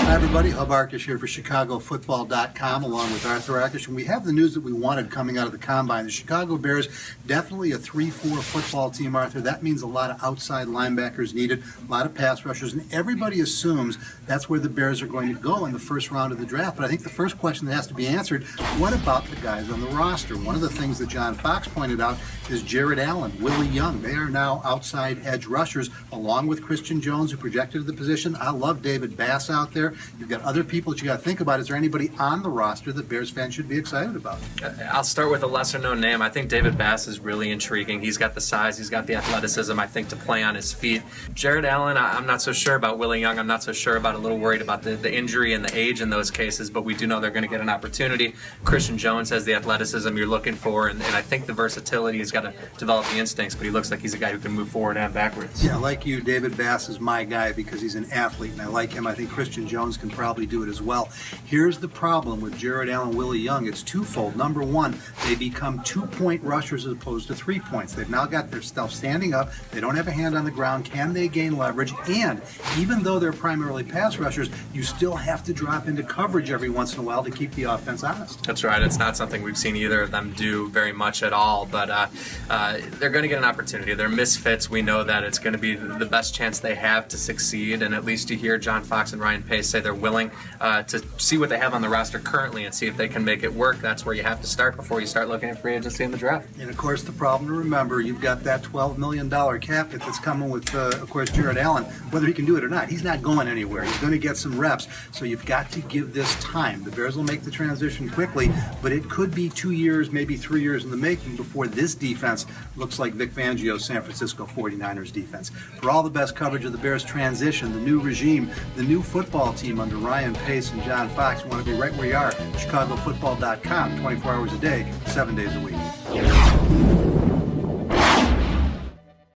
Hi everybody, Arthur Arkush here for ChicagoFootball.com along with Arthur Arkush, and we have the news that we wanted coming out of the Combine. The Chicago Bears, definitely a 3-4 football team, Arthur. That means a lot of outside linebackers needed, a lot of pass rushers, and everybody assumes that's where the Bears are going to go in the first round of the draft. But I think the first question that has to be answered, what about the guys on the roster? One of the things that John Fox pointed out is Jared Allen, Willie Young. They are now outside edge rushers, along with Christian Jones, who projected to the position. I love David Bass out there. You've got other people that you got to think about. Is there anybody on the roster that Bears fans should be excited about? I'll start with a lesser-known name. I think David Bass is really intriguing. He's got the size, he's got the athleticism, I think, to play on his feet. Jared Allen, I'm not so sure about. Willie Young, I'm not so sure about. A little worried about the injury and the age in those cases, but we do know they're going to get an opportunity. Christian Jones has the athleticism you're looking for, and I think the versatility. He's got to develop the instincts, but he looks like he's a guy who can move forward and backwards. Yeah, like you, David Bass is my guy because he's an athlete, and I like him. I think Christian Jones can probably do it as well. Here's the problem with Jared Allen, Willie Young. It's twofold. Number one, they become 2-point rushers as opposed to 3 points. They've now got their stuff standing up. They don't have a hand on the ground. Can they gain leverage? And even though they're primarily pass rushers, you still have to drop into coverage every once in a while to keep the offense honest. That's right. It's not something we've seen either of them do very much at all, but they're going to get an opportunity. They're misfits. We know that it's going to be the best chance they have to succeed, and at least you hear John Fox and Ryan Pace say they're willing to see what they have on the roster currently and see if they can make it work. That's where you have to start before you start looking at free agency in the draft. And of course, the problem to remember, you've got that $12 million cap hit that's coming with, of course, Jared Allen. Whether he can do it or not, he's not going anywhere. He's going to get some reps, so you've got to give this time. The Bears will make the transition quickly, but it could be 2 years, maybe 3 years in the making before this defense looks like Vic Fangio's San Francisco 49ers defense. For all the best coverage of the Bears transition, the new regime, the new football team under Ryan Pace and John Fox, you want to be right where you are, ChicagoFootball.com, 24 hours a day, 7 days a week.